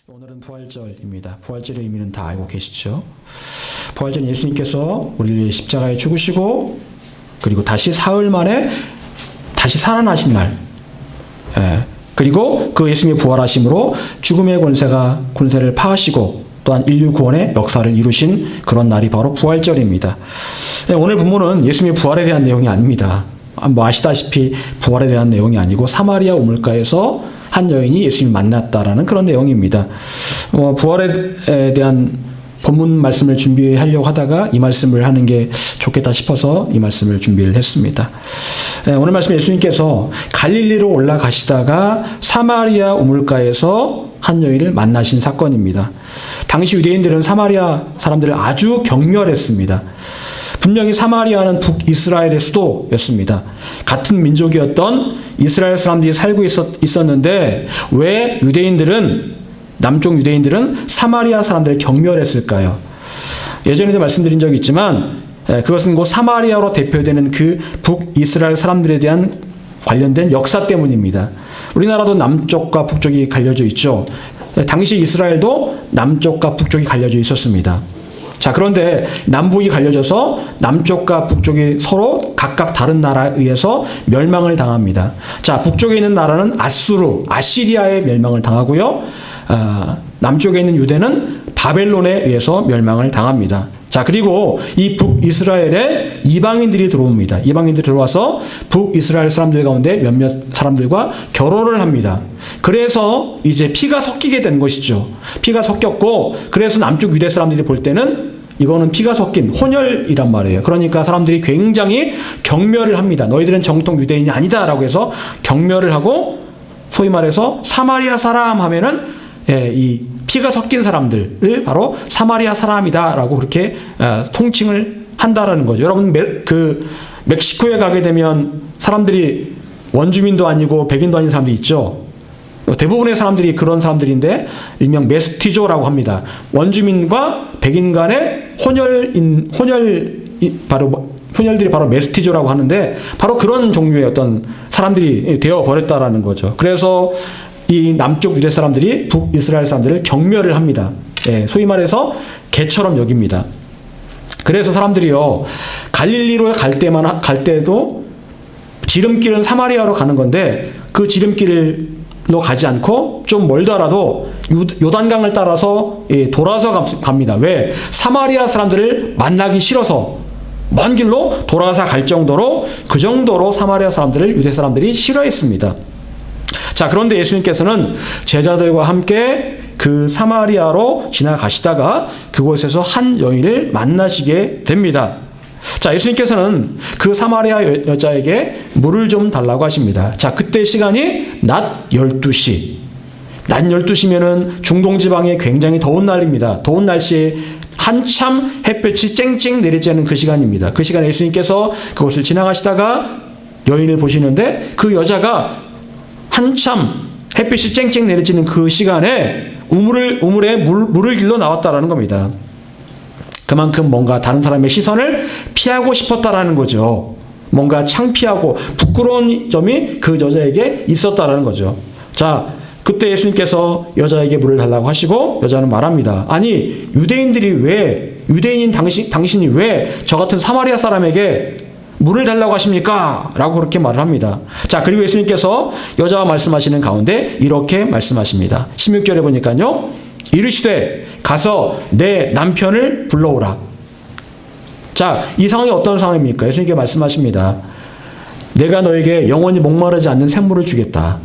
오늘은 부활절입니다. 부활절의 의미는 다 알고 계시죠? 부활절은 예수님께서 우리를 위해 십자가에 죽으시고 그리고 다시 사흘 만에 다시 살아나신 날, 그리고 그 예수님의 부활하심으로 죽음의 권세를 파하시고 또한 인류 구원의 역사를 이루신 그런 날이 바로 부활절입니다. 오늘 본문은 예수님의 부활에 대한 내용이 아닙니다. 아시다시피 부활에 대한 내용이 아니고 사마리아 우물가에서 한 여인이 예수님을 만났다라는 그런 내용입니다. 부활에 대한 본문 말씀을 준비하려고 하다가 이 말씀을 하는 게 좋겠다 싶어서 이 말씀을 준비를 했습니다. 오늘 말씀 예수님께서 갈릴리로 올라가시다가 사마리아 우물가에서 한 여인을 만나신 사건입니다. 당시 유대인들은 사마리아 사람들을 아주 경멸했습니다. 분명히 사마리아는 북이스라엘의 수도였습니다. 같은 민족이었던 이스라엘 사람들이 살고 있었는데 왜 남쪽 유대인들은 사마리아 사람들을 경멸했을까요? 예전에도 말씀드린 적이 있지만 그것은 곧 사마리아로 대표되는 그 북이스라엘 사람들에 대한 관련된 역사 때문입니다. 우리나라도 남쪽과 북쪽이 갈려져 있죠. 당시 이스라엘도 남쪽과 북쪽이 갈려져 있었습니다. 자, 그런데 남북이 갈려져서 남쪽과 북쪽이 서로 각각 다른 나라에 의해서 멸망을 당합니다. 자, 북쪽에 있는 나라는 아시리아의 멸망을 당하고요. 남쪽에 있는 유대는 바벨론에 의해서 멸망을 당합니다. 자, 그리고 이 북이스라엘에 이방인들이 들어옵니다. 이방인들이 들어와서 북이스라엘 사람들 가운데 몇몇 사람들과 결혼을 합니다. 그래서 이제 피가 섞이게 된 것이죠. 피가 섞였고, 그래서 남쪽 유대 사람들이 볼 때는 이거는 피가 섞인 혼혈이란 말이에요. 그러니까 사람들이 굉장히 경멸을 합니다. 너희들은 정통 유대인이 아니다라고 해서 경멸을 하고, 소위 말해서 사마리아 사람 하면은 이 피가 섞인 사람들을 바로 사마리아 사람이다라고 그렇게 통칭을 한다라는 거죠. 여러분 멕시코에 가게 되면 사람들이 원주민도 아니고 백인도 아닌 사람들이 있죠. 대부분의 사람들이 그런 사람들인데 일명 메스티조라고 합니다. 원주민과 백인 간의 혼혈들이 바로 메스티조라고 하는데 바로 그런 종류의 어떤 사람들이 되어 버렸다라는 거죠. 그래서 이 남쪽 유대 사람들이 북이스라엘 사람들을 경멸을 합니다. 소위 말해서 개처럼 여깁니다. 그래서 사람들이요, 갈릴리로 갈 때도 지름길은 사마리아로 가는 건데 그 지름길로 가지 않고 좀 멀더라도 요단강을 따라서 돌아서 갑니다. 왜? 사마리아 사람들을 만나기 싫어서 먼 길로 돌아서 갈 정도로 그 정도로 사마리아 사람들을 유대 사람들이 싫어했습니다. 자, 그런데 예수님께서는 제자들과 함께 그 사마리아로 지나가시다가 그곳에서 한 여인을 만나시게 됩니다. 자, 예수님께서는 그 사마리아 여자에게 물을 좀 달라고 하십니다. 자, 그때 시간이 낮 12시. 낮 12시면은 중동 지방에 굉장히 더운 날입니다. 더운 날씨에 한참 햇볕이 쨍쨍 내리쬐는 그 시간입니다. 그 시간에 예수님께서 그곳을 지나가시다가 여인을 보시는데 그 여자가 한참 햇빛이 쨍쨍 내리쬐는 그 시간에 우물에 물을 길러 나왔다라는 겁니다. 그만큼 뭔가 다른 사람의 시선을 피하고 싶었다라는 거죠. 뭔가 창피하고 부끄러운 점이 그 여자에게 있었다라는 거죠. 자, 그때 예수님께서 여자에게 물을 달라고 하시고 여자는 말합니다. 아니, 유대인인 당신이 왜 저 같은 사마리아 사람에게 물을 달라고 하십니까? 라고 그렇게 말을 합니다. 자, 그리고 예수님께서 여자와 말씀하시는 가운데 이렇게 말씀하십니다. 16절에 보니까요. 이르시되 가서 내 남편을 불러오라. 자, 이 상황이 어떤 상황입니까? 예수님께 말씀하십니다. 내가 너에게 영원히 목마르지 않는 샘물을 주겠다.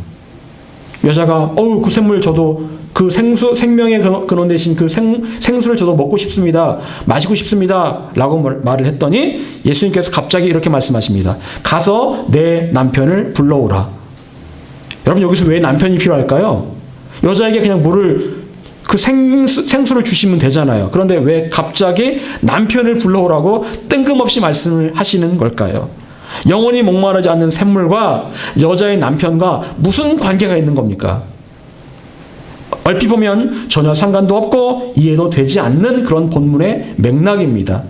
여자가 그 샘물 저도 그 생명의 근원 되신 그 생수를 저도 먹고 싶습니다. 마시고 싶습니다. 라고 말을 했더니 예수님께서 갑자기 이렇게 말씀하십니다. 가서 내 남편을 불러오라. 여러분, 여기서 왜 남편이 필요할까요? 여자에게 그냥 그 생수를 주시면 되잖아요. 그런데 왜 갑자기 남편을 불러오라고 뜬금없이 말씀을 하시는 걸까요? 영원히 목마르지 않는 샘물과 여자의 남편과 무슨 관계가 있는 겁니까? 얼핏 보면 전혀 상관도 없고 이해도 되지 않는 그런 본문의 맥락입니다.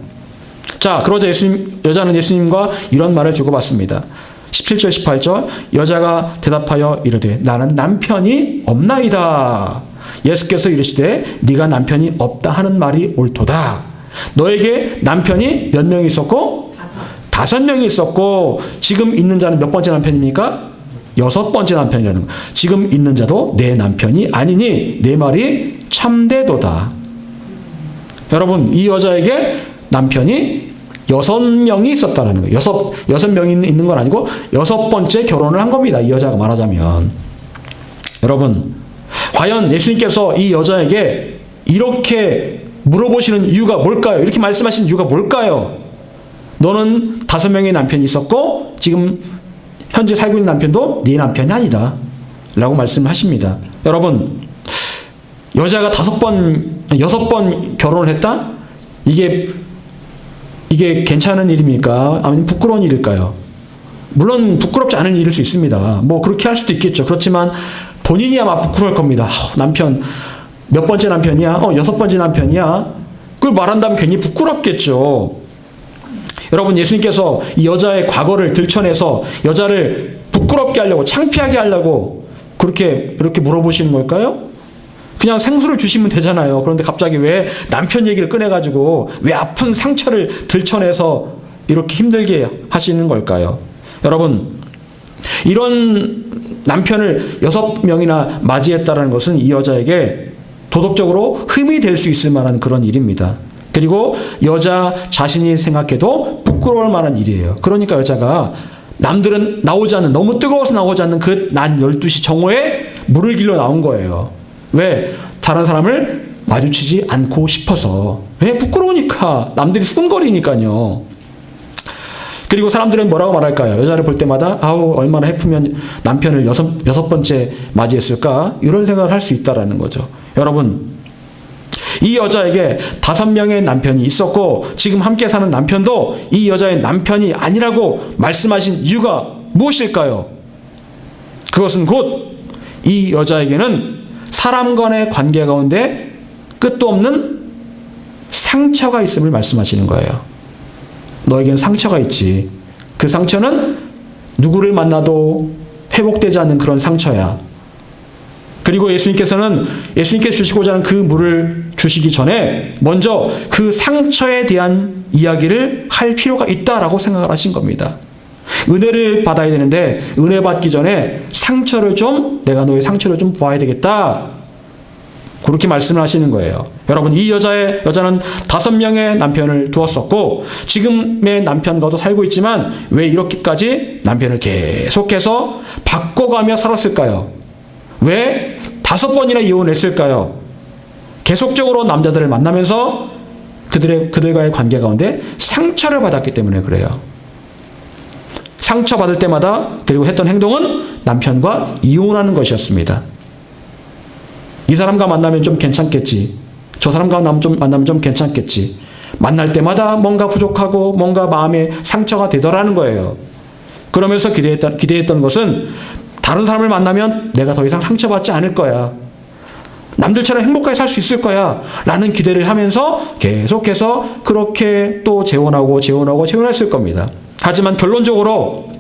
자, 그러자 여자는 예수님과 이런 말을 주고받습니다. 17절 18절 여자가 대답하여 이르되 나는 남편이 없나이다. 예수께서 이르시되 네가 남편이 없다 하는 말이 옳도다. 너에게 남편이 몇 명이 있었고? 5명이 있었고, 지금 있는 자는 몇 번째 남편입니까? 6번째 남편이라는 거. 지금 있는 자도 내 남편이 아니니 내 말이 참되도다. 여러분, 이 여자에게 남편이 6명이 있었다는 거예요. 6명이 있는 건 아니고 6번째 결혼을 한 겁니다. 이 여자가 말하자면. 여러분, 과연 예수님께서 이 여자에게 이렇게 물어보시는 이유가 뭘까요? 이렇게 말씀하신 이유가 뭘까요? 너는 5명의 남편이 있었고 지금 현재 살고 있는 남편도 네 남편이 아니다 라고 말씀하십니다. 여러분, 여자가 6번 결혼을 했다? 이게 괜찮은 일입니까? 아니면 부끄러운 일일까요? 물론 부끄럽지 않은 일일 수 있습니다. 뭐 그렇게 할 수도 있겠죠. 그렇지만 본인이 아마 부끄러울 겁니다. 남편 몇 번째 남편이야? 6번째 남편이야? 그걸 말한다면 괜히 부끄럽겠죠. 여러분, 예수님께서 이 여자의 과거를 들춰내서 여자를 부끄럽게 하려고, 창피하게 하려고 그렇게 물어보시는 걸까요? 그냥 생수를 주시면 되잖아요. 그런데 갑자기 왜 남편 얘기를 꺼내가지고 왜 아픈 상처를 들춰내서 이렇게 힘들게 하시는 걸까요? 여러분, 이런 남편을 6명이나 맞이했다는 것은 이 여자에게 도덕적으로 흠이 될 수 있을 만한 그런 일입니다. 그리고 여자 자신이 생각해도 부끄러울 만한 일이에요. 그러니까 여자가 남들은 나오지 않는, 너무 뜨거워서 나오지 않는 그 낮 12시 정오에 물을 길러 나온 거예요. 왜? 다른 사람을 마주치지 않고 싶어서. 왜? 부끄러우니까. 남들이 수근거리니까요. 그리고 사람들은 뭐라고 말할까요? 여자를 볼 때마다 아우 얼마나 해프면 남편을 6번째 맞이했을까? 이런 생각을 할 수 있다라는 거죠. 여러분, 이 여자에게 5명의 남편이 있었고 지금 함께 사는 남편도 이 여자의 남편이 아니라고 말씀하신 이유가 무엇일까요? 그것은 곧 이 여자에게는 사람 간의 관계 가운데 끝도 없는 상처가 있음을 말씀하시는 거예요. 너에겐 상처가 있지. 그 상처는 누구를 만나도 회복되지 않는 그런 상처야. 그리고 예수님께서 주시고자 하는 그 물을 주시기 전에 먼저 그 상처에 대한 이야기를 할 필요가 있다라고 생각을 하신 겁니다. 은혜를 받아야 되는데 은혜 받기 전에 내가 너의 상처를 좀 보아야 되겠다. 그렇게 말씀을 하시는 거예요. 여러분, 이 여자는 5명의 남편을 두었었고 지금의 남편과도 살고 있지만 왜 이렇게까지 남편을 계속해서 바꿔가며 살았을까요? 왜 5번이나 이혼을 했을까요? 계속적으로 남자들을 만나면서 그들과의 관계 가운데 상처를 받았기 때문에 그래요. 상처받을 때마다 그리고 했던 행동은 남편과 이혼하는 것이었습니다. 이 사람과 만나면 좀 괜찮겠지. 저 사람과 만나면 좀 괜찮겠지. 만날 때마다 뭔가 부족하고 뭔가 마음에 상처가 되더라는 거예요. 그러면서 기대했던 것은 다른 사람을 만나면 내가 더 이상 상처받지 않을 거야. 남들처럼 행복하게 살 수 있을 거야. 라는 기대를 하면서 계속해서 그렇게 또 재혼했을 겁니다. 하지만 결론적으로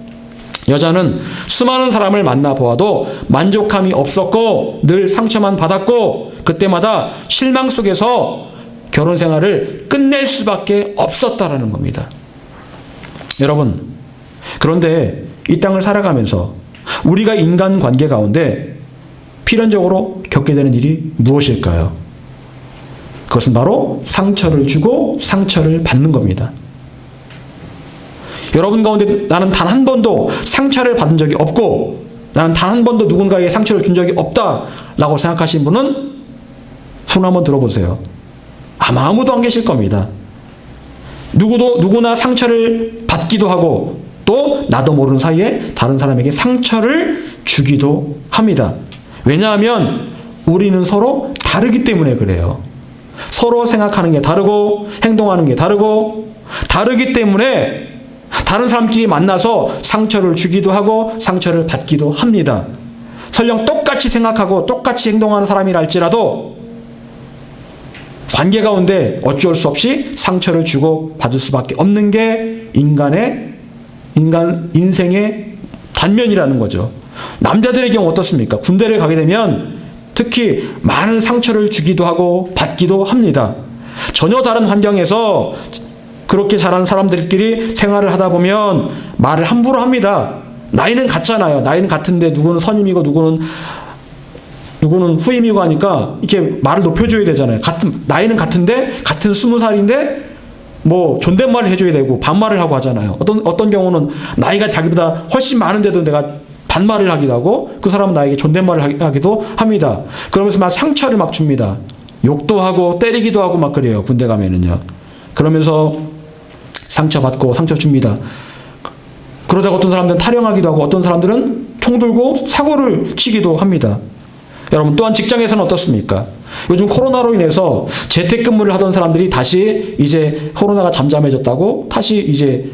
여자는 수많은 사람을 만나보아도 만족함이 없었고 늘 상처만 받았고 그때마다 실망 속에서 결혼 생활을 끝낼 수밖에 없었다라는 겁니다. 여러분, 그런데 이 땅을 살아가면서 우리가 인간관계 가운데 필연적으로 겪게 되는 일이 무엇일까요? 그것은 바로 상처를 주고 상처를 받는 겁니다. 여러분 가운데 나는 단 한 번도 상처를 받은 적이 없고 나는 단 한 번도 누군가에게 상처를 준 적이 없다라고 생각하시는 분은 손 한번 들어보세요. 아마 아무도 안 계실 겁니다. 누구나 상처를 받기도 하고 또 나도 모르는 사이에 다른 사람에게 상처를 주기도 합니다. 왜냐하면 우리는 서로 다르기 때문에 그래요. 서로 생각하는 게 다르고 행동하는 게 다르기 때문에 다른 사람끼리 만나서 상처를 주기도 하고 상처를 받기도 합니다. 설령 똑같이 생각하고 똑같이 행동하는 사람이라 할지라도 관계 가운데 어쩔 수 없이 상처를 주고 받을 수밖에 없는 게 인생의 단면이라는 거죠. 남자들의 경우 어떻습니까? 군대를 가게 되면 특히 많은 상처를 주기도 하고 받기도 합니다. 전혀 다른 환경에서 그렇게 자란 사람들끼리 생활을 하다 보면 말을 함부로 합니다. 나이는 같잖아요. 나이는 같은데 누구는 선임이고 누구는 후임이고 하니까 이렇게 말을 높여줘야 되잖아요. 나이는 같은데 같은 20살인데 뭐 존댓말을 해줘야 되고 반말을 하고 하잖아요. 어떤 경우는 나이가 자기보다 훨씬 많은데도 내가 반말을 하기도 하고 그 사람은 나에게 존댓말을 하기도 합니다. 그러면서 막 상처를 막 줍니다. 욕도 하고 때리기도 하고 막 그래요. 군대 가면은요. 그러면서 상처받고 상처 줍니다. 그러다가 어떤 사람들은 타령하기도 하고 어떤 사람들은 총 들고 사고를 치기도 합니다. 여러분 또한 직장에서는 어떻습니까? 요즘 코로나로 인해서 재택근무를 하던 사람들이 다시 이제 코로나가 잠잠해졌다고 다시 이제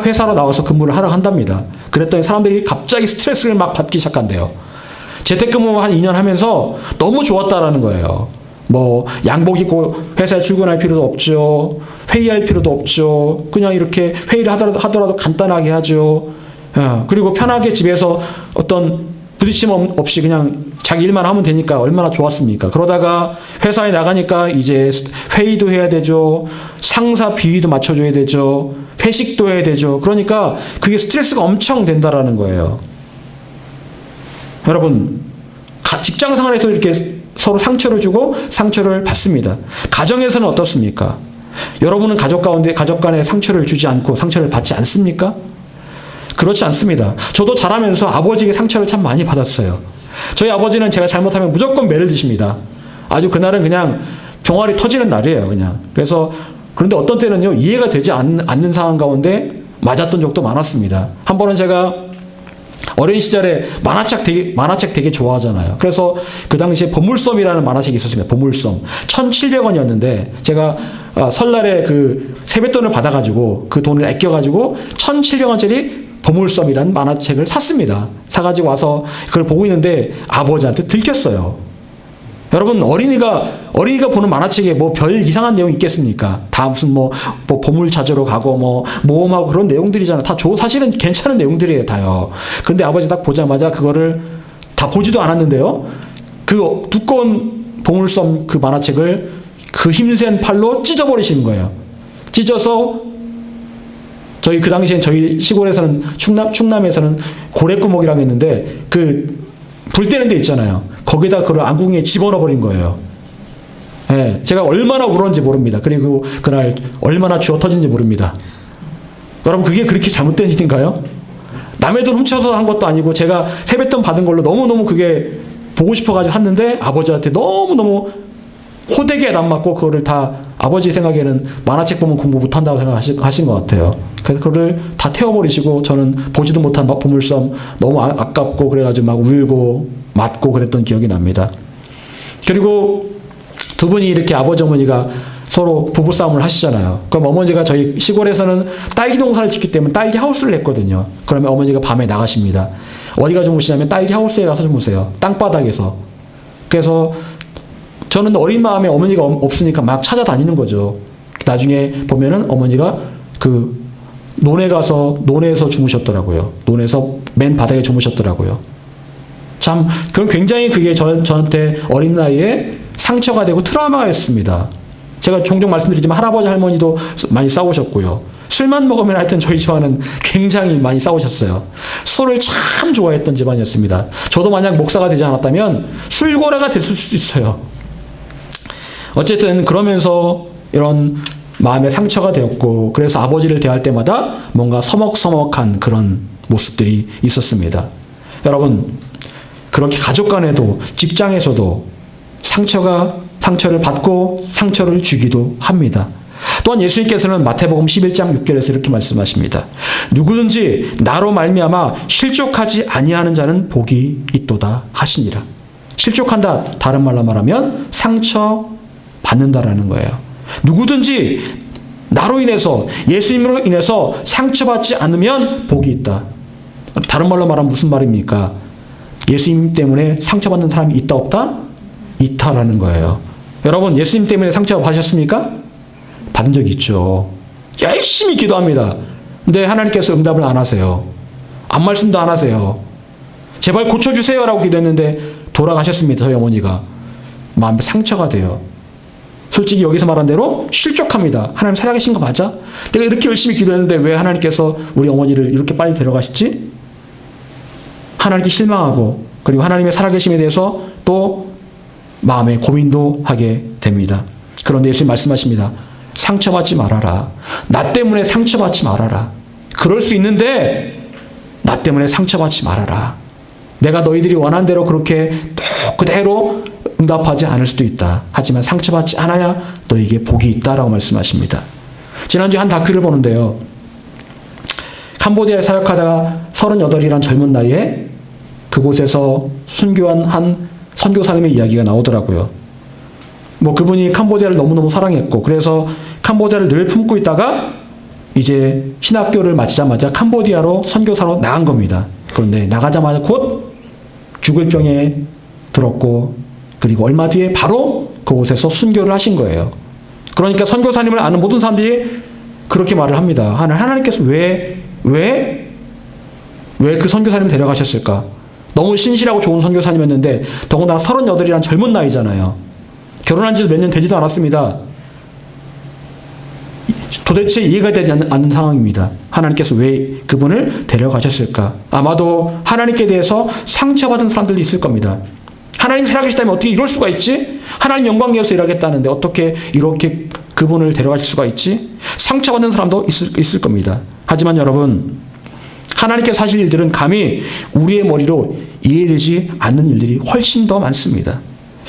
회사로 나와서 근무를 하러 한답니다. 그랬더니 사람들이 갑자기 스트레스를 막 받기 시작한대요. 재택근무 한 2년 하면서 너무 좋았다라는 거예요. 뭐 양복 입고 회사에 출근할 필요도 없죠. 회의할 필요도 없죠. 그냥 이렇게 회의를 하더라도 간단하게 하죠. 그리고 편하게 집에서 어떤 부딪힘 없이 그냥 자기 일만 하면 되니까 얼마나 좋았습니까? 그러다가 회사에 나가니까 이제 회의도 해야 되죠. 상사 비위도 맞춰줘야 되죠. 회식도 해야 되죠. 그러니까 그게 스트레스가 엄청 된다라는 거예요. 여러분, 직장 생활에서 이렇게 서로 상처를 주고 상처를 받습니다. 가정에서는 어떻습니까? 여러분은 가족 간에 상처를 주지 않고 상처를 받지 않습니까? 그렇지 않습니다. 저도 자라면서 아버지에게 상처를 참 많이 받았어요. 저희 아버지는 제가 잘못하면 무조건 매를 드십니다. 아주 그날은 그냥 병아리 터지는 날이에요, 그냥. 그런데 어떤 때는요, 이해가 되지 않는 상황 가운데 맞았던 적도 많았습니다. 한 번은 제가 어린 시절에 만화책 되게 좋아하잖아요. 그래서 그 당시에 보물섬이라는 만화책이 있었습니다. 보물섬. 1,700원이었는데 제가 설날에 그 세뱃돈을 받아가지고 그 돈을 아껴가지고 1,700원짜리 보물섬이라는 만화책을 샀습니다. 사가지고 와서 그걸 보고 있는데 아버지한테 들켰어요. 여러분, 어린이가 보는 만화책에 뭐 별 이상한 내용이 있겠습니까? 다 무슨 뭐 보물 찾으러 가고 뭐 모험하고 그런 내용들이잖아. 다 사실은 괜찮은 내용들이에요, 다요. 근데 아버지 딱 보자마자 그거를 다 보지도 않았는데요. 그 두꺼운 보물섬 그 만화책을 그 힘센 팔로 찢어버리시는 거예요. 찢어서 그 당시엔 저희 시골에서는 충남에서는 고래구멍이라고 했는데 그 불 때는 데 있잖아요. 거기다 그걸 안궁에 집어넣어 버린 거예요. 예, 제가 얼마나 울었는지 모릅니다. 그리고 그날 얼마나 쥐어 터진지 모릅니다. 여러분, 그게 그렇게 잘못된 일인가요? 남의 돈 훔쳐서 한 것도 아니고 제가 세뱃돈 받은 걸로 너무너무 그게 보고 싶어가지고 샀는데 아버지한테 너무너무 호되게 안 맞고 그거를 다 아버지 생각에는 만화책 보면 공부 못한다고 생각하신 것 같아요. 그래서 그거를 다 태워버리시고 저는 보지도 못한 보물섬 너무 아깝고 그래가지고 막 울고 맞고 그랬던 기억이 납니다. 그리고 두 분이 이렇게 아버지 어머니가 서로 부부싸움을 하시잖아요. 그럼 어머니가 저희 시골에서는 딸기 농사를 짓기 때문에 딸기 하우스를 했거든요. 그러면 어머니가 밤에 나가십니다. 어디가 주무시냐면 딸기 하우스에 가서 주무세요. 땅바닥에서. 그래서 저는 어린 마음에 어머니가 없으니까 막 찾아다니는 거죠. 나중에 보면은 어머니가 그 논에서 주무셨더라고요. 논에서 맨 바닥에 주무셨더라고요. 참, 그럼 굉장히 그게 저한테 어린 나이에 상처가 되고 트라우마였습니다. 제가 종종 말씀드리지만 할아버지 할머니도 많이 싸우셨고요. 술만 먹으면 하여튼 저희 집안은 굉장히 많이 싸우셨어요. 술을 참 좋아했던 집안이었습니다. 저도 만약 목사가 되지 않았다면 술고래가 됐을 수도 있어요. 어쨌든 그러면서 이런 마음의 상처가 되었고 그래서 아버지를 대할 때마다 뭔가 서먹서먹한 그런 모습들이 있었습니다. 여러분, 그렇게 가족 간에도 직장에서도 상처를 받고 상처를 주기도 합니다. 또한 예수님께서는 마태복음 11장 6절에서 이렇게 말씀하십니다. 누구든지 나로 말미암아 실족하지 아니하는 자는 복이 있도다 하시니라. 실족한다, 다른 말로 말하면 상처 받는다라는 거예요. 누구든지 나로 인해서, 예수님으로 인해서 상처받지 않으면 복이 있다. 다른 말로 말하면 무슨 말입니까? 예수님 때문에 상처받는 사람이 있다 없다? 있다라는 거예요. 여러분, 예수님 때문에 상처 받으셨습니까? 받은 적이 있죠. 열심히 기도합니다. 근데 하나님께서 응답을 안 하세요. 아무 말씀도 안 하세요. 제발 고쳐주세요라고 기도했는데 돌아가셨습니다. 저희 어머니가. 마음에 상처가 돼요. 솔직히 여기서 말한 대로 실족합니다. 하나님 살아계신 거 맞아? 내가 이렇게 열심히 기도했는데 왜 하나님께서 우리 어머니를 이렇게 빨리 데려가셨지? 하나님께 실망하고, 그리고 하나님의 살아계심에 대해서 또 마음에 고민도 하게 됩니다. 그런데 예수님 말씀하십니다. 상처받지 말아라. 나 때문에 상처받지 말아라. 그럴 수 있는데 나 때문에 상처받지 말아라. 내가 너희들이 원한 대로 그렇게 또 그대로 응답하지 않을 수도 있다. 하지만 상처받지 않아야 너에게 복이 있다라고 말씀하십니다. 지난주에 한 다큐를 보는데요. 캄보디아에 사역하다가 38이란 젊은 나이에 그곳에서 순교한 한 선교사님의 이야기가 나오더라고요. 그분이 캄보디아를 너무너무 사랑했고, 그래서 캄보디아를 늘 품고 있다가 이제 신학교를 마치자마자 캄보디아로 선교사로 나간 겁니다. 그런데 나가자마자 곧 죽을 병에 들었고, 그리고 얼마 뒤에 바로 그곳에서 순교를 하신 거예요. 그러니까 선교사님을 아는 모든 사람들이 그렇게 말을 합니다. 하나님께서 왜 그 선교사님을 데려가셨을까? 너무 신실하고 좋은 선교사님이었는데, 더군다나 38이란 젊은 나이잖아요. 결혼한 지도 몇 년 되지도 않았습니다. 도대체 이해가 되지 않는 상황입니다. 하나님께서 왜 그분을 데려가셨을까? 아마도 하나님께 대해서 상처받은 사람들도 있을 겁니다. 하나님 살아계시다면 어떻게 이럴 수가 있지? 하나님 영광 위해서 일하겠다는데 어떻게 이렇게 그분을 데려가실 수가 있지? 상처받는 사람도 있을 겁니다. 하지만 여러분, 하나님께서 하실 일들은 감히 우리의 머리로 이해되지 않는 일들이 훨씬 더 많습니다.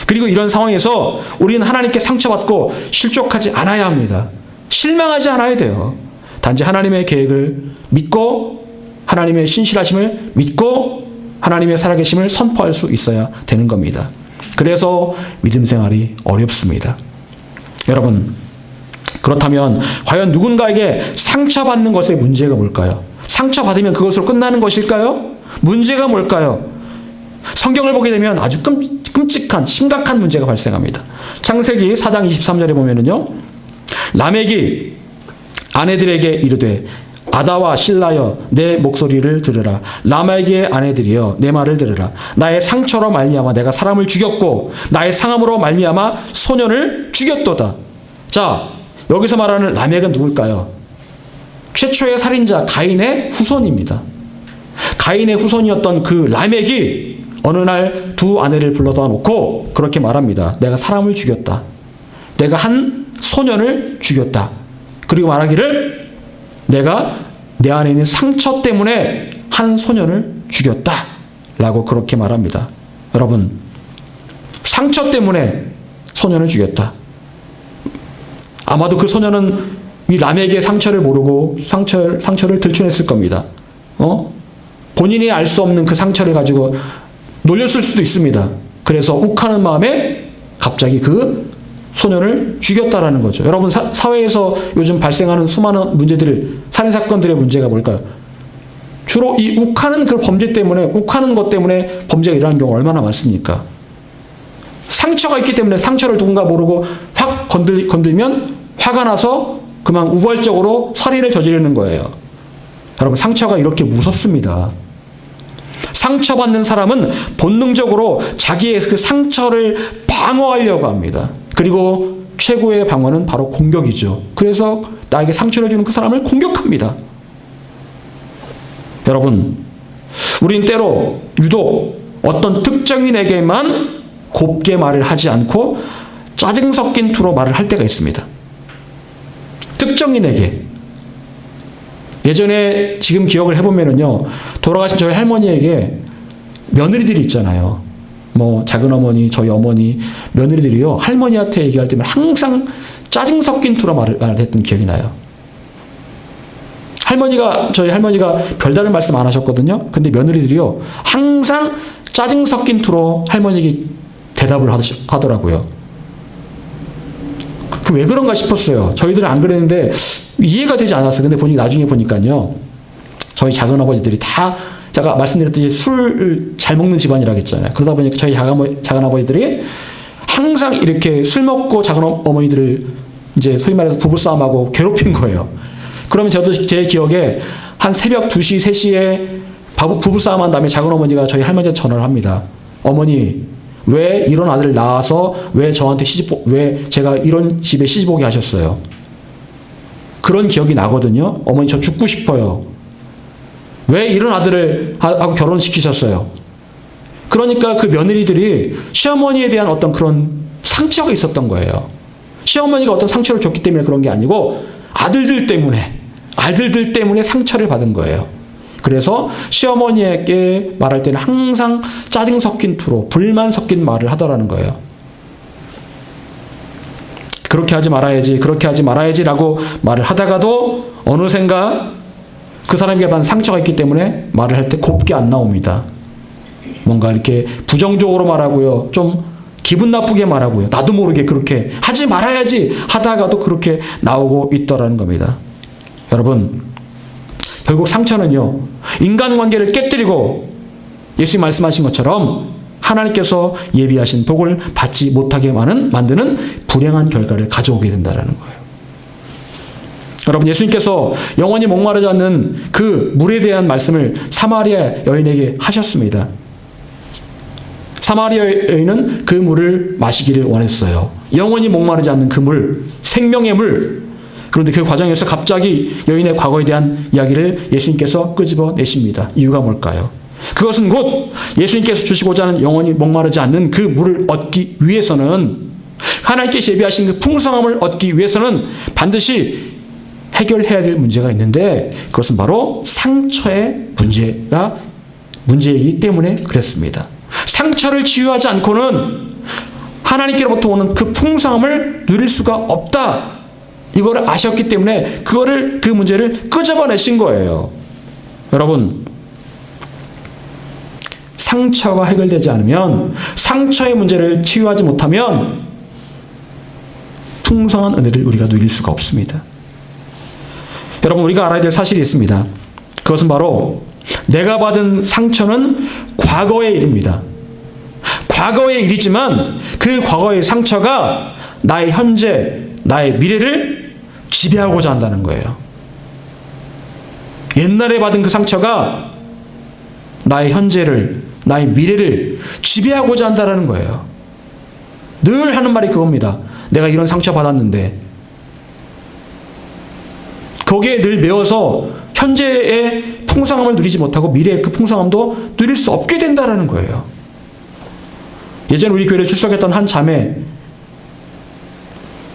그리고 이런 상황에서 우리는 하나님께 상처받고 실족하지 않아야 합니다. 실망하지 않아야 돼요. 단지 하나님의 계획을 믿고, 하나님의 신실하심을 믿고, 하나님의 살아계심을 선포할 수 있어야 되는 겁니다. 그래서 믿음 생활이 어렵습니다. 여러분, 그렇다면 과연 누군가에게 상처받는 것의 문제가 뭘까요? 상처받으면 그것으로 끝나는 것일까요? 문제가 뭘까요? 성경을 보게 되면 아주 끔찍한 심각한 문제가 발생합니다. 창세기 4장 23절에 보면은요, 라멕이 아내들에게 이르되 아다와 실라여 내 목소리를 들으라. 라멕의 아내들이여 내 말을 들으라. 나의 상처로 말미암아 내가 사람을 죽였고 나의 상함으로 말미암아 소년을 죽였도다. 자, 여기서 말하는 라멕은 누굴까요? 최초의 살인자 가인의 후손입니다. 가인의 후손이었던 그 라멕이 어느 날 두 아내를 불러다 놓고 그렇게 말합니다. 내가 사람을 죽였다. 내가 한 소년을 죽였다. 그리고 말하기를 내가 내 안에 있는 상처 때문에 한 소년을 죽였다. 라고 그렇게 말합니다. 여러분, 상처 때문에 소년을 죽였다. 아마도 그 소년은 이 라멕의 상처를 모르고 상처를 들춰냈을 겁니다. 본인이 알 수 없는 그 상처를 가지고 놀렸을 수도 있습니다. 그래서 욱하는 마음에 갑자기 그 소년을 죽였다라는 거죠. 여러분, 사회에서 요즘 발생하는 수많은 문제들, 살인사건들의 문제가 뭘까요? 주로 이 욱하는 그 범죄 때문에, 욱하는 것 때문에 범죄가 일어나는 경우가 얼마나 많습니까? 상처가 있기 때문에 상처를 누군가 모르고 확 건들면 화가 나서 그만 우발적으로 살인을 저지르는 거예요. 여러분, 상처가 이렇게 무섭습니다. 상처받는 사람은 본능적으로 자기의 그 상처를 방어하려고 합니다. 그리고 최고의 방어는 바로 공격이죠. 그래서 나에게 상처를 주는 그 사람을 공격합니다. 여러분, 우린 때로 유독 어떤 특정인에게만 곱게 말을 하지 않고 짜증 섞인 투로 말을 할 때가 있습니다. 특정인에게. 예전에 지금 기억을 해보면은요, 돌아가신 저희 할머니에게 며느리들이 있잖아요. 작은 어머니, 저희 어머니, 며느리들이요, 할머니한테 얘기할 때면 항상 짜증 섞인 투로 말을 했던 기억이 나요. 저희 할머니가 별다른 말씀 안 하셨거든요. 근데 며느리들이요, 항상 짜증 섞인 투로 할머니에게 대답을 하더라고요. 왜 그런가 싶었어요. 저희들은 안 그랬는데 이해가 되지 않았어요. 근데 나중에 보니까요, 저희 작은 아버지들이 다 제가 말씀드렸듯이 술을 잘 먹는 집안이라고 했잖아요. 그러다 보니까 저희 작은 아버지들이 항상 이렇게 술 먹고 작은 어머니들을 이제 소위 말해서 부부싸움하고 괴롭힌 거예요. 그러면 저도 제 기억에 한 새벽 2시, 3시에 부부싸움 한 다음에 작은 어머니가 저희 할머니한테 전화를 합니다. 어머니, 왜 이런 아들을 낳아서 왜 저한테 왜 제가 이런 집에 시집 오게 하셨어요? 그런 기억이 나거든요. 어머니 저 죽고 싶어요. 왜 이런 아들을 하고 결혼시키셨어요? 그러니까 그 며느리들이 시어머니에 대한 어떤 그런 상처가 있었던 거예요. 시어머니가 어떤 상처를 줬기 때문에 그런 게 아니고 아들들 때문에 상처를 받은 거예요. 그래서 시어머니에게 말할 때는 항상 짜증 섞인 투로 불만 섞인 말을 하더라는 거예요. 그렇게 하지 말아야지 라고 말을 하다가도 어느샌가 그 사람에게 받은 상처가 있기 때문에 말을 할 때 곱게 안 나옵니다. 뭔가 이렇게 부정적으로 말하고요. 좀 기분 나쁘게 말하고요. 나도 모르게 그렇게 하지 말아야지 하다가도 그렇게 나오고 있더라는 겁니다. 여러분, 결국 상처는요, 인간관계를 깨뜨리고 예수님 말씀하신 것처럼 하나님께서 예비하신 복을 받지 못하게 만드는 불행한 결과를 가져오게 된다는 거예요. 여러분, 예수님께서 영원히 목마르지 않는 그 물에 대한 말씀을 사마리아 여인에게 하셨습니다. 사마리아 여인은 그 물을 마시기를 원했어요. 영원히 목마르지 않는 그 물, 생명의 물. 그런데 그 과정에서 갑자기 여인의 과거에 대한 이야기를 예수님께서 끄집어내십니다. 이유가 뭘까요? 그것은 곧 예수님께서 주시고자 하는 영원히 목마르지 않는 그 물을 얻기 위해서는, 하나님께서 예비하신 그 풍성함을 얻기 위해서는 반드시 해결해야 될 문제가 있는데, 그것은 바로 상처의 문제이기 때문에 그랬습니다. 상처를 치유하지 않고는 하나님께로부터 오는 그 풍성함을 누릴 수가 없다. 이거를 아셨기 때문에 그 문제를 끄집어내신 거예요. 여러분, 상처가 해결되지 않으면, 상처의 문제를 치유하지 못하면 풍성한 은혜를 우리가 누릴 수가 없습니다. 여러분, 우리가 알아야 될 사실이 있습니다. 그것은 바로 내가 받은 상처는 과거의 일입니다. 과거의 일이지만 그 과거의 상처가 나의 현재, 나의 미래를 지배하고자 한다는 거예요. 옛날에 받은 그 상처가 나의 현재를, 나의 미래를 지배하고자 한다는 거예요. 늘 하는 말이 그겁니다. 내가 이런 상처 받았는데 거기에 늘 매어서 현재의 풍성함을 누리지 못하고 미래의 그 풍성함도 누릴 수 없게 된다는 거예요. 예전에 우리 교회를 출석했던 한 자매,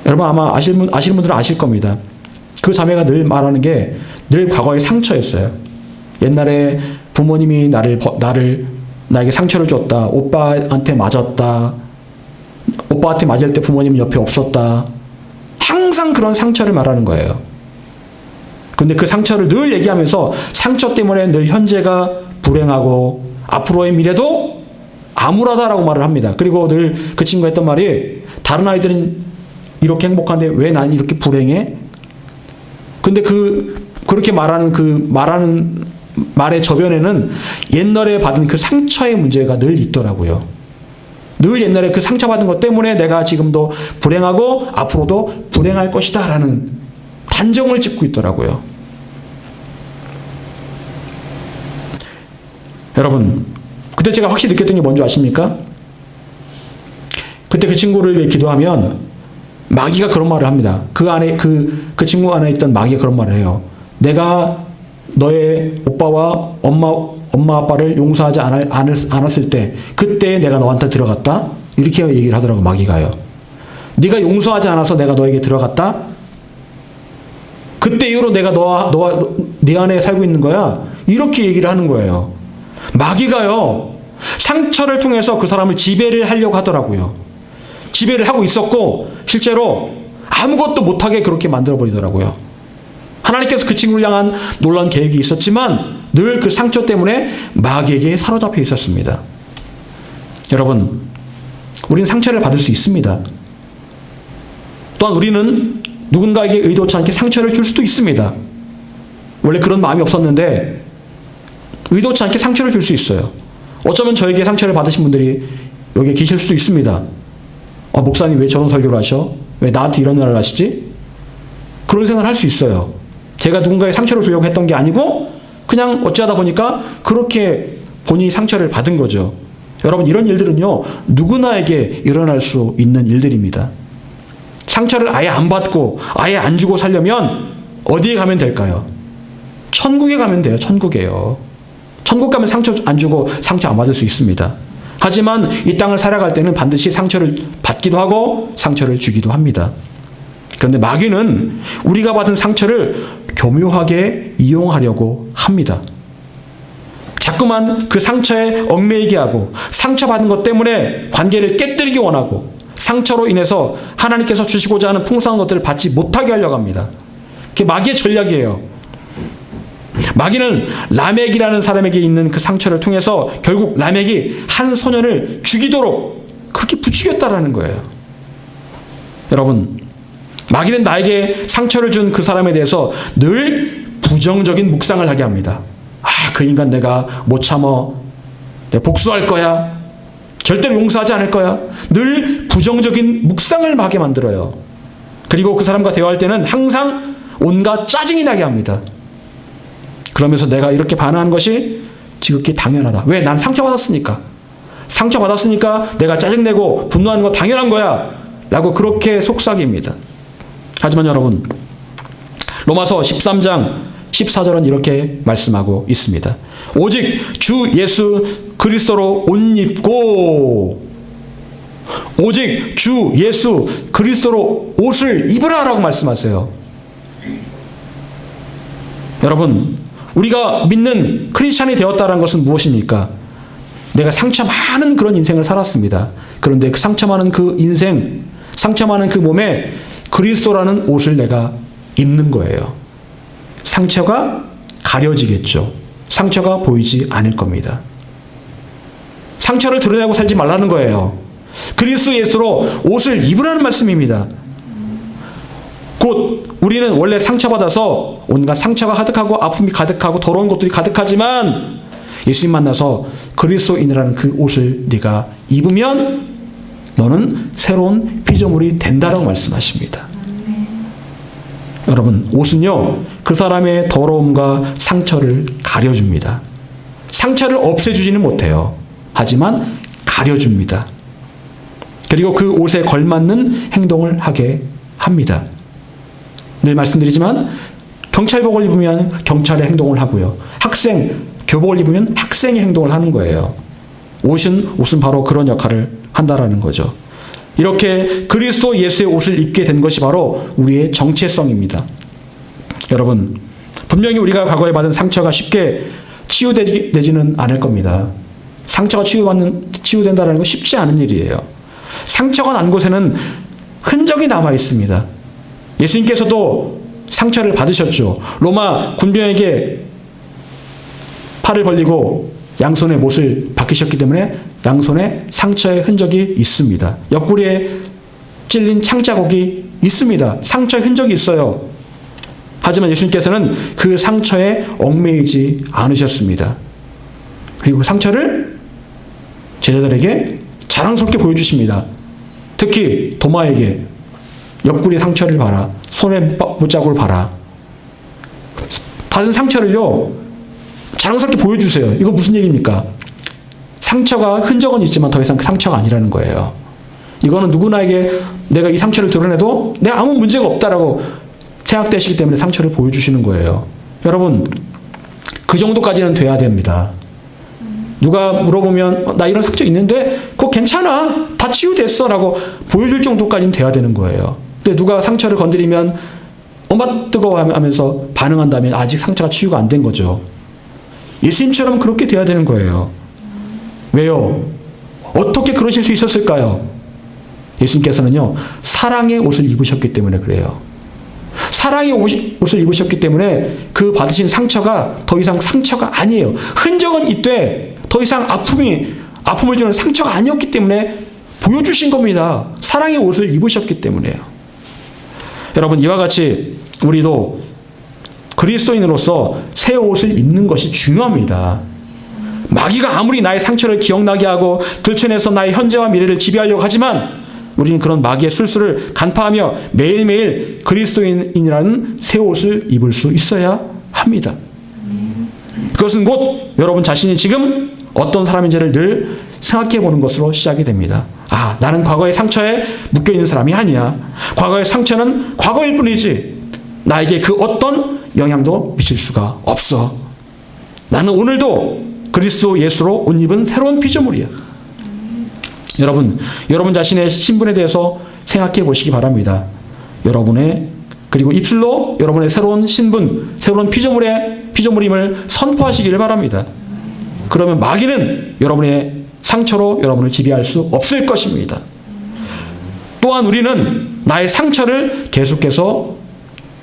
여러분 아마 아시는 분들은 아실 겁니다. 그 자매가 늘 말하는 게 늘 과거의 상처였어요. 옛날에 부모님이 나에게 상처를 줬다. 오빠한테 맞았다. 오빠한테 맞을 때 부모님은 옆에 없었다. 항상 그런 상처를 말하는 거예요. 그런데 그 상처를 늘 얘기하면서 상처 때문에 늘 현재가 불행하고 앞으로의 미래도 암울하다라고 말을 합니다. 그리고 늘 그 친구가 했던 말이, 다른 아이들은 이렇게 행복한데 왜 난 이렇게 불행해? 근데 그렇게 말하는 말의 저변에는 옛날에 받은 그 상처의 문제가 늘 있더라고요. 늘 옛날에 그 상처받은 것 때문에 내가 지금도 불행하고 앞으로도 불행할 것이다 라는 단정을 짓고 있더라고요. 여러분, 그때 제가 확실히 느꼈던 게 뭔지 아십니까? 그때 그 친구를 위해 기도하면 마귀가 그런 말을 합니다. 그 친구 안에 있던 마귀가 그런 말을 해요. 내가 너의 오빠와 엄마 아빠를 용서하지 않았을 때, 그때 내가 너한테 들어갔다? 이렇게 얘기를 하더라고, 마귀가요. 네가 용서하지 않아서 내가 너에게 들어갔다? 그때 이후로 내가 네 안에 살고 있는 거야? 이렇게 얘기를 하는 거예요. 마귀가요, 상처를 통해서 그 사람을 지배를 하려고 하더라고요. 지배를 하고 있었고, 실제로 아무것도 못하게 그렇게 만들어버리더라고요. 하나님께서 그 친구를 향한 놀라운 계획이 있었지만 늘 그 상처 때문에 마귀에게 사로잡혀 있었습니다. 여러분, 우리는 상처를 받을 수 있습니다. 또한 우리는 누군가에게 의도치 않게 상처를 줄 수도 있습니다. 원래 그런 마음이 없었는데 의도치 않게 상처를 줄 수 있어요. 어쩌면 저에게 상처를 받으신 분들이 여기 계실 수도 있습니다. 목사님 왜 저런 설교를 하셔? 왜 나한테 이런 말을 하시지? 그런 생각을 할 수 있어요. 제가 누군가에 상처를 주려고 했던 게 아니고 그냥 어찌하다 보니까 그렇게 본인이 상처를 받은 거죠. 여러분, 이런 일들은요, 누구나에게 일어날 수 있는 일들입니다. 상처를 아예 안 받고 아예 안 주고 살려면 어디에 가면 될까요? 천국에 가면 돼요. 천국에요. 천국 가면 상처 안 주고 상처 안 받을 수 있습니다. 하지만 이 땅을 살아갈 때는 반드시 상처를 받기도 하고 상처를 주기도 합니다. 그런데 마귀는 우리가 받은 상처를 교묘하게 이용하려고 합니다. 자꾸만 그 상처에 얽매이게 하고 상처받은 것 때문에 관계를 깨뜨리기 원하고 상처로 인해서 하나님께서 주시고자 하는 풍성한 것들을 받지 못하게 하려고 합니다. 그게 마귀의 전략이에요. 마귀는 라멕이라는 사람에게 있는 그 상처를 통해서 결국 라멕이 한 소년을 죽이도록 그렇게 부추겼다라는 거예요. 여러분, 마귀는 나에게 상처를 준 그 사람에 대해서 늘 부정적인 묵상을 하게 합니다. 그 인간 내가 못 참어. 내가 복수할 거야. 절대로 용서하지 않을 거야. 늘 부정적인 묵상을 하게 만들어요. 그리고 그 사람과 대화할 때는 항상 온갖 짜증이 나게 합니다. 그러면서 내가 이렇게 반응한 것이 지극히 당연하다. 왜? 난 상처받았으니까. 상처받았으니까 내가 짜증내고 분노하는 거 당연한 거야. 라고 그렇게 속삭입니다. 하지만 여러분, 로마서 13장 14절은 이렇게 말씀하고 있습니다. 오직 주 예수 그리스도로 옷 입고, 오직 주 예수 그리스도로 옷을 입으라라고 말씀하세요. 여러분, 우리가 믿는 크리스찬이 되었다는 것은 무엇입니까? 내가 상처 많은 그런 인생을 살았습니다. 그런데 그 상처 많은 그 인생, 상처 많은 그 몸에 그리스도라는 옷을 내가 입는 거예요. 상처가 가려지겠죠. 상처가 보이지 않을 겁니다. 상처를 드러내고 살지 말라는 거예요. 그리스도 예수로 옷을 입으라는 말씀입니다. 곧 우리는 원래 상처받아서 온갖 상처가 가득하고 아픔이 가득하고 더러운 것들이 가득하지만 예수님 만나서 그리스도인이라는 그 옷을 네가 입으면 너는 새로운 피조물이 된다라고 말씀하십니다. 여러분, 옷은요, 그 사람의 더러움과 상처를 가려줍니다. 상처를 없애주지는 못해요. 하지만 가려줍니다. 그리고 그 옷에 걸맞는 행동을 하게 합니다. 늘 말씀드리지만 경찰복을 입으면 경찰의 행동을 하고요. 교복을 입으면 학생의 행동을 하는 거예요. 옷은 바로 그런 역할을 한다라는 거죠. 이렇게 그리스도 예수의 옷을 입게 된 것이 바로 우리의 정체성입니다. 여러분, 분명히 우리가 과거에 받은 상처가 쉽게 치유되지는 않을 겁니다. 상처가 치유된다는 건 쉽지 않은 일이에요. 상처가 난 곳에는 흔적이 남아 있습니다. 예수님께서도 상처를 받으셨죠. 로마 군병에게 팔을 벌리고 양손에 못을 박히셨기 때문에 양손에 상처의 흔적이 있습니다. 옆구리에 찔린 창자국이 있습니다. 상처의 흔적이 있어요. 하지만 예수님께서는 그 상처에 얽매이지 않으셨습니다. 그리고 상처를 제자들에게 자랑스럽게 보여주십니다. 특히 도마에게 옆구리 상처를 봐라. 손에 못자국을 봐라. 받은 상처를요, 자랑스럽게 보여주세요. 이거 무슨 얘기입니까? 상처가 흔적은 있지만 더 이상 그 상처가 아니라는 거예요. 이거는 누구나에게 내가 이 상처를 드러내도 내가 아무 문제가 없다라고 생각되시기 때문에 상처를 보여주시는 거예요. 여러분, 그 정도까지는 돼야 됩니다. 누가 물어보면 나 이런 상처 있는데 그거 괜찮아. 다 치유됐어 라고 보여줄 정도까지는 돼야 되는 거예요. 근데 누가 상처를 건드리면 엄마 뜨거워 하면서 반응한다면 아직 상처가 치유가 안 된 거죠. 예수님처럼 그렇게 돼야 되는 거예요. 왜요? 어떻게 그러실 수 있었을까요? 예수님께서는요, 사랑의 옷을 입으셨기 때문에 그래요. 사랑의 옷을 입으셨기 때문에 그 받으신 상처가 더 이상 상처가 아니에요. 흔적은 있되 더 이상 아픔을 주는 상처가 아니었기 때문에 보여주신 겁니다. 사랑의 옷을 입으셨기 때문에요. 여러분, 이와 같이 우리도 그리스도인으로서 새 옷을 입는 것이 중요합니다. 마귀가 아무리 나의 상처를 기억나게 하고 들춰내서 나의 현재와 미래를 지배하려고 하지만 우리는 그런 마귀의 술수를 간파하며 매일매일 그리스도인이라는 새 옷을 입을 수 있어야 합니다. 그것은 곧 여러분 자신이 지금 어떤 사람인지를 늘 생각해 보는 것으로 시작이 됩니다. 아, 나는 과거의 상처에 묶여 있는 사람이 아니야. 과거의 상처는 과거일 뿐이지 나에게 그 어떤 영향도 미칠 수가 없어. 나는 오늘도 그리스도 예수로 옷 입은 새로운 피조물이야. 여러분 자신의 신분에 대해서 생각해 보시기 바랍니다. 그리고 입술로 여러분의 새로운 신분, 새로운 피조물임을 선포하시기를 바랍니다. 그러면 마귀는 여러분의 상처로 여러분을 지배할 수 없을 것입니다. 또한 우리는 나의 상처를 계속해서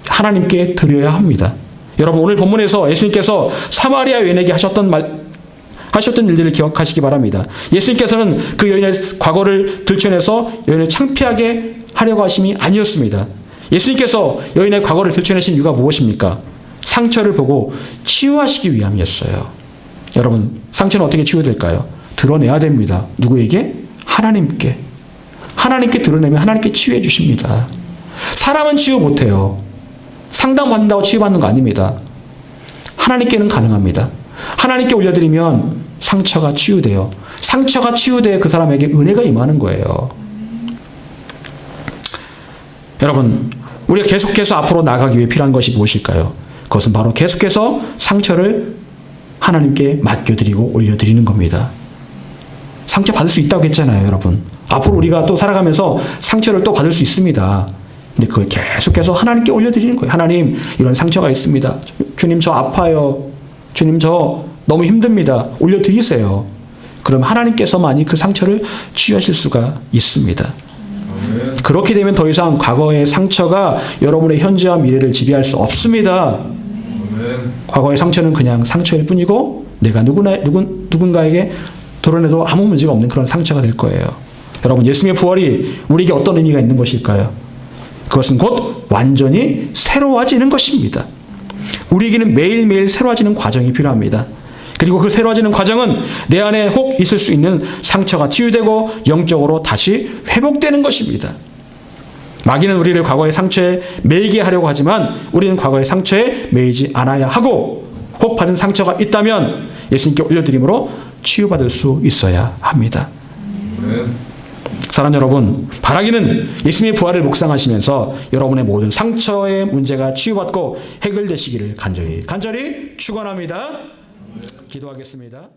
하나님께 드려야 합니다. 여러분, 오늘 본문에서 예수님께서 사마리아 여인에게 하셨던 일들을 기억하시기 바랍니다. 예수님께서는 그 여인의 과거를 들춰내서 여인을 창피하게 하려고 하심이 아니었습니다. 예수님께서 여인의 과거를 들춰내신 이유가 무엇입니까? 상처를 보고 치유하시기 위함이었어요. 여러분, 상처는 어떻게 치유될까요? 드러내야 됩니다. 누구에게? 하나님께. 하나님께 드러내면 하나님께 치유해 주십니다. 사람은 치유 못해요. 상담받는다고 치유받는 거 아닙니다. 하나님께는 가능합니다. 하나님께 올려드리면 상처가 치유돼요. 상처가 치유돼 그 사람에게 은혜가 임하는 거예요. 여러분, 우리가 계속해서 앞으로 나가기 위해 필요한 것이 무엇일까요? 그것은 바로 계속해서 상처를 하나님께 맡겨드리고 올려드리는 겁니다. 상처 받을 수 있다고 했잖아요, 여러분. 앞으로 우리가 또 살아가면서 상처를 또 받을 수 있습니다. 근데 그걸 계속해서 하나님께 올려드리는 거예요. 하나님, 이런 상처가 있습니다. 주님, 저 아파요. 주님, 저 너무 힘듭니다. 올려드리세요. 그럼 하나님께서만이 그 상처를 치유하실 수가 있습니다. 그렇게 되면 더 이상 과거의 상처가 여러분의 현재와 미래를 지배할 수 없습니다. 과거의 상처는 그냥 상처일 뿐이고 내가 누군가에게 드러내도 아무 문제가 없는 그런 상처가 될 거예요. 여러분, 예수님의 부활이 우리에게 어떤 의미가 있는 것일까요? 그것은 곧 완전히 새로워지는 것입니다. 우리에게는 매일매일 새로워지는 과정이 필요합니다. 그리고 그 새로워지는 과정은 내 안에 혹 있을 수 있는 상처가 치유되고 영적으로 다시 회복되는 것입니다. 마귀는 우리를 과거의 상처에 매이게 하려고 하지만 우리는 과거의 상처에 매이지 않아야 하고, 혹 받은 상처가 있다면 예수님께 올려드림으로 치유받을 수 있어야 합니다. 사랑하는 여러분, 바라기는 예수님의 부활을 묵상하시면서 여러분의 모든 상처의 문제가 치유받고 해결되시기를 간절히 축원합니다. 기도하겠습니다.